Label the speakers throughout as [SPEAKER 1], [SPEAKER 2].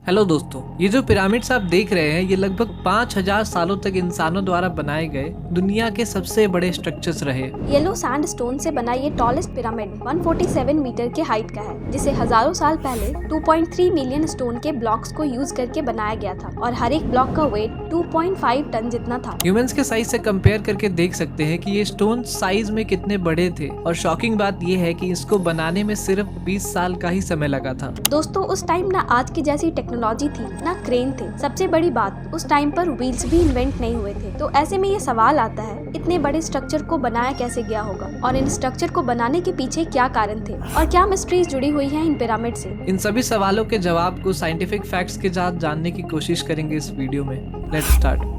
[SPEAKER 1] Hello दोस्तों, ये जो पिरामिड्स आप देख रहे हैं ये लगभग 5000 सालों तक इंसानों द्वारा बनाए गए दुनिया के सबसे बड़े स्ट्रक्चर्स रहे।
[SPEAKER 2] येलो सैंडस्टोन से बना ये टॉलेस्ट पिरामिड 147 मीटर के हाइट का है, जिसे हजारों साल पहले 2.3 मिलियन स्टोन के ब्लॉक्स को यूज करके बनाया गया था और हर एक ब्लॉक का वेट 2.5 टन जितना था।
[SPEAKER 1] ह्यूमंस के साइज से कंपेयर करके देख सकते हैं कि ये स्टोन साइज में कितने बड़े थे और शॉकिंग बात ये है कि इसको बनाने में सिर्फ 20 साल का ही समय लगा था।
[SPEAKER 2] दोस्तों, उस टाइम ना आज की जैसी टेक्नोलॉजी थी ना क्रेन थे। सबसे बड़ी बात, उस टाइम पर व्हील्स भी इन्वेंट नहीं हुए थे। तो ऐसे में ये सवाल आता है, इतने बड़े स्ट्रक्चर को बनाया कैसे गया होगा और इन स्ट्रक्चर को बनाने के पीछे क्या कारण थे और क्या मिस्ट्रीज जुड़ी हुई हैं इन पिरामिड से।
[SPEAKER 1] इन सभी सवालों के जवाब को साइंटिफिक फैक्ट्स के साथ जानने की कोशिश करेंगे इस वीडियो में। Let's start.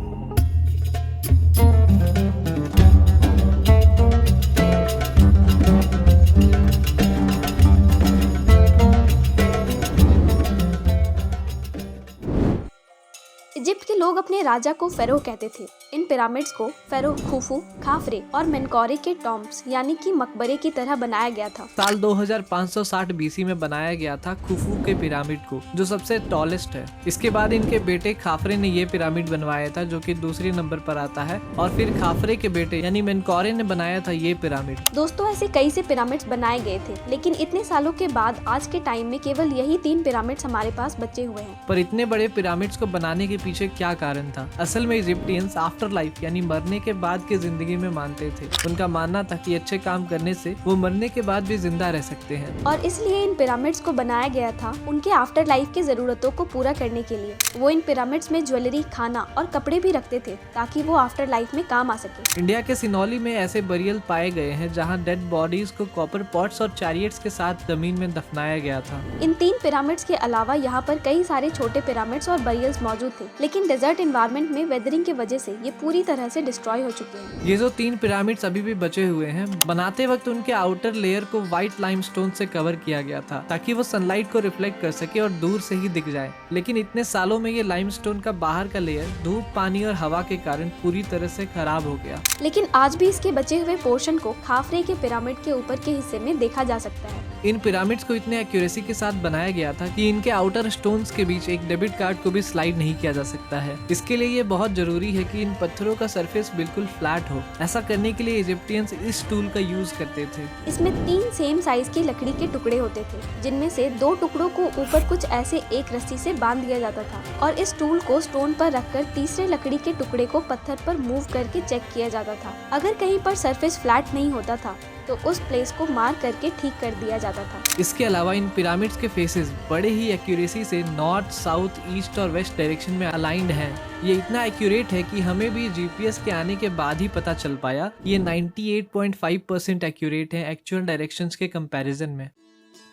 [SPEAKER 2] इजिप्ट के लोग अपने राजा को फेरो कहते थे। इन पिरामिड्स को फेरो खुफू, खाफरे और मेनकौरे के टॉम्ब्स यानी कि मकबरे की तरह बनाया गया था।
[SPEAKER 1] साल 2560 बीसी में बनाया गया था खुफू के पिरामिड को, जो सबसे टॉलेस्ट है। इसके बाद इनके बेटे खाफरे ने ये पिरामिड बनवाया था, जो कि दूसरे नंबर पर आता है, और फिर खाफरे के बेटे यानी मेनकौरे ने बनाया था ये पिरामिड।
[SPEAKER 2] दोस्तों, ऐसे कई से पिरामिड्स बनाए गए थे, लेकिन इतने सालों के बाद आज के टाइम में केवल यही 3 पिरामिड्स हमारे पास बचे हुए हैं।
[SPEAKER 1] पर इतने बड़े पिरामिड्स को बनाने के पीछे क्या कारण था? असल में इजिप्टियंस आफ्टर लाइफ यानी मरने के बाद की जिंदगी में मानते थे। उनका मानना था कि अच्छे काम करने से वो मरने के बाद भी जिंदा रह सकते हैं,
[SPEAKER 2] और इसलिए इन पिरामिड्स को बनाया गया था उनके आफ्टर लाइफ की जरूरतों को पूरा करने के लिए। वो इन पिरामिड्स में ज्वेलरी, खाना और कपड़े भी रखते थे ताकि वो आफ्टर लाइफ में काम आ सके।
[SPEAKER 1] इंडिया के सिनौली में ऐसे बरियल पाए गए हैं जहाँ डेड बॉडीज को कॉपर पॉट्स और चैरियट्स के साथ जमीन में दफनाया गया था।
[SPEAKER 2] इन 3 पिरामिड्स के अलावा यहाँ पर कई सारे छोटे पिरामिड्स और बरियल्स मौजूद थे, लेकिन डेजर्ट एनवायरनमेंट में वेदरिंग की वजह से ये पूरी तरह से डिस्ट्रॉय हो चुके हैं।
[SPEAKER 1] ये जो 3 पिरामिड्स अभी भी बचे हुए हैं, बनाते वक्त उनके आउटर लेयर को व्हाइट लाइमस्टोन से कवर किया गया था ताकि वो सनलाइट को रिफ्लेक्ट कर सके और दूर से ही दिख जाए। लेकिन इतने सालों में ये लाइमस्टोन का बाहर का लेयर धूप, पानी और हवा के कारण पूरी तरह से खराब हो गया।
[SPEAKER 2] लेकिन आज भी इसके बचे हुए पोर्शन को खाफरे के पिरामिड के ऊपर के हिस्से में देखा जा सकता है।
[SPEAKER 1] इन पिरामिड्स को इतने एक्यूरेसी के साथ बनाया गया था कि इनके आउटर स्टोन्स के बीच एक डेबिट कार्ड को भी स्लाइड नहीं किया जा सकता है। इसके लिए ये बहुत जरूरी है कि इन पत्थरों का सरफेस बिल्कुल फ्लैट हो। ऐसा करने के लिए इजिप्टियंस इस टूल का यूज करते थे।
[SPEAKER 2] इसमें 3 सेम साइज की लकड़ी के टुकड़े होते थे, जिनमें से 2 टुकड़ों को ऊपर कुछ ऐसे एक रस्सी से बांध दिया जाता था और इस टूल को स्टोन पर रखकर तीसरे लकड़ी के टुकड़े को पत्थर पर मूव करके चेक किया जाता था। अगर कहीं पर सरफेस फ्लैट नहीं होता था तो उस प्लेस को मार्क करके ठीक कर दिया जाता था।
[SPEAKER 1] इसके अलावा इन पिरामिड्स के फेसेस बड़े ही एक्यूरेसी से नॉर्थ, साउथ, ईस्ट और वेस्ट डायरेक्शन में अलाइंड हैं। ये इतना एक्यूरेट है कि हमें भी जीपीएस के आने के बाद ही पता चल पाया। ये 98.5% एक्यूरेट है एक्चुअल डायरेक्शंस के कंपैरिजन में।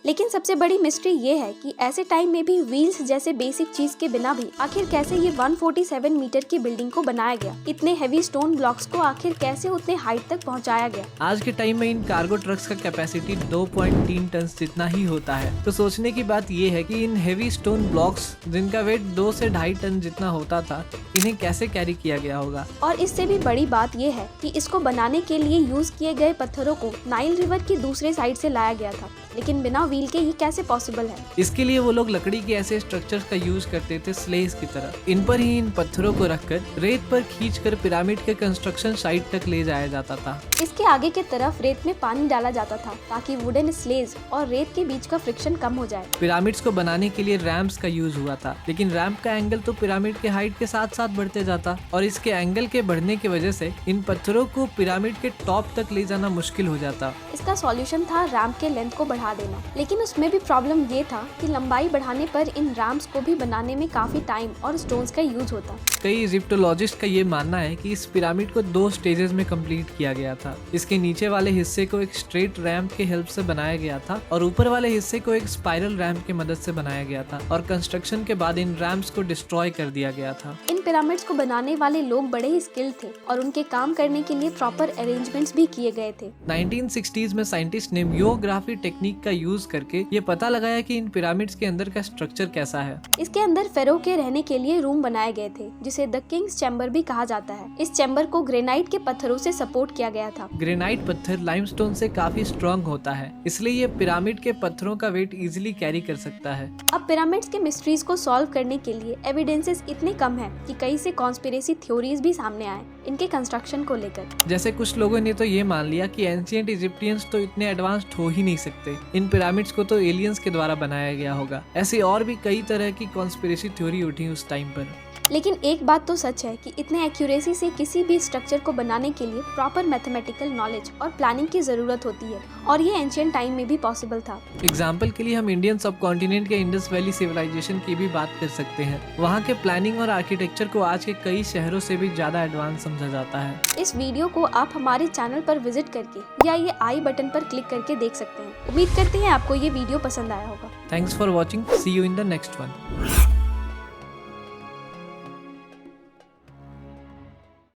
[SPEAKER 2] लेकिन सबसे बड़ी मिस्ट्री ये है कि ऐसे टाइम में भी व्हील्स जैसे बेसिक चीज के बिना भी आखिर कैसे ये 147 मीटर की बिल्डिंग को बनाया गया। इतने हेवी स्टोन ब्लॉक्स को आखिर कैसे उतने हाइट तक पहुंचाया गया।
[SPEAKER 1] आज के टाइम में इन कार्गो ट्रक्स का कैपेसिटी 2.3 टन जितना ही होता है। तो सोचने की बात ये है कि इन हेवी स्टोन ब्लॉक्स जिनका वेट 2 से 2.5 टन जितना होता था, इन्हें कैसे कैरी किया गया होगा।
[SPEAKER 2] और इससे भी बड़ी बात ये है कि इसको बनाने के लिए यूज किए गए पत्थरों को नाइल रिवर की दूसरे साइड से लाया गया था, लेकिन बिना व्हील के ये कैसे पॉसिबल है।
[SPEAKER 1] इसके लिए वो लोग लकड़ी के ऐसे स्ट्रक्चर्स का यूज करते थे स्लेज की तरह। इन पर ही इन पत्थरों को रखकर रेत पर खींचकर पिरामिड के कंस्ट्रक्शन साइट तक ले जाया जाता था।
[SPEAKER 2] इसके आगे की तरफ रेत में पानी डाला जाता था ताकि वुडन स्लेज और रेत के बीच का फ्रिक्शन कम हो जाए।
[SPEAKER 1] पिरामिड्स को बनाने के लिए रैम्प्स का यूज हुआ था, लेकिन रैंप का एंगल तो पिरामिड के हाइट के साथ साथ बढ़ते जाता और इसके एंगल के बढ़ने की वजह से इन पत्थरों को पिरामिड के टॉप तक ले जाना मुश्किल हो जाता।
[SPEAKER 2] इसका सॉल्यूशन था रैंप के लेंथ को बढ़ा देना, लेकिन उसमें भी प्रॉब्लम ये था कि लंबाई बढ़ाने पर इन रैम्प्स को भी बनाने में काफी टाइम और स्टोन्स का यूज होता।
[SPEAKER 1] कई इजिप्टोलॉजिस्ट का ये मानना है कि इस पिरामिड को 2 स्टेजेस में कंप्लीट किया गया था। इसके नीचे वाले हिस्से को एक स्ट्रेट रैंप के हेल्प से बनाया गया था और ऊपर वाले हिस्से को एक स्पाइरल रैंप की मदद से बनाया गया था और कंस्ट्रक्शन के बाद इन रैम्प्स को डिस्ट्रॉय कर दिया गया था।
[SPEAKER 2] इन पिरामिड्स को बनाने वाले लोग बड़े ही स्किल्ड थे और उनके काम करने के लिए प्रॉपर अरेंजमेंट्स भी किए गए थे।
[SPEAKER 1] 1960s में साइंटिस्ट ने म्योग्राफी टेक्निक का यूज करके ये पता लगाया कि इन पिरामिड्स के अंदर का स्ट्रक्चर कैसा है।
[SPEAKER 2] इसके अंदर फेरो के रहने के लिए रूम बनाए गए थे जिसे द किंग्स चैम्बर भी कहा जाता है। इस चैम्बर को ग्रेनाइट के पत्थरों से सपोर्ट किया गया था।
[SPEAKER 1] ग्रेनाइट पत्थर लाइमस्टोन से काफी स्ट्रॉन्ग होता है, इसलिए ये पिरामिड के पत्थरों का वेट इजीली कैरी कर सकता है।
[SPEAKER 2] अब पिरामिड्स के मिस्ट्रीज को सॉल्व करने के लिए एविडेंसेस इतने कम है कि कई से कॉन्स्पिरेसी थ्योरीज भी सामने आए इनके कंस्ट्रक्शन को लेकर।
[SPEAKER 1] जैसे कुछ लोगों ने तो ये मान लिया कि एंशिएंट इजिप्टियंस तो इतने एडवांस्ड हो ही नहीं सकते, इन पिरामिड्स को तो एलियंस के द्वारा बनाया गया होगा। ऐसी और भी कई तरह की कॉन्स्पिरेसी थ्योरी उठी उस टाइम पर।
[SPEAKER 2] लेकिन एक बात तो सच है कि इतने एक्यूरेसी से किसी भी स्ट्रक्चर को बनाने के लिए प्रॉपर मैथमेटिकल नॉलेज और प्लानिंग की जरूरत होती है और ये एंशिएंट टाइम में भी पॉसिबल था।
[SPEAKER 1] एग्जाम्पल के लिए हम इंडियन सब कॉन्टिनेंट के इंडस वैली सिविलाइजेशन की भी बात कर सकते हैं। वहाँ के प्लानिंग और आर्किटेक्चर को आज के कई शहरों से भी ज्यादा एडवांस समझा जाता है।
[SPEAKER 2] इस वीडियो को आप हमारे चैनल पर विजिट करके या ये आई बटन पर क्लिक करके देख सकते हैं। उम्मीद करते हैं आपको ये वीडियो पसंद आया होगा।
[SPEAKER 1] Thanks for watching, see you in the next one.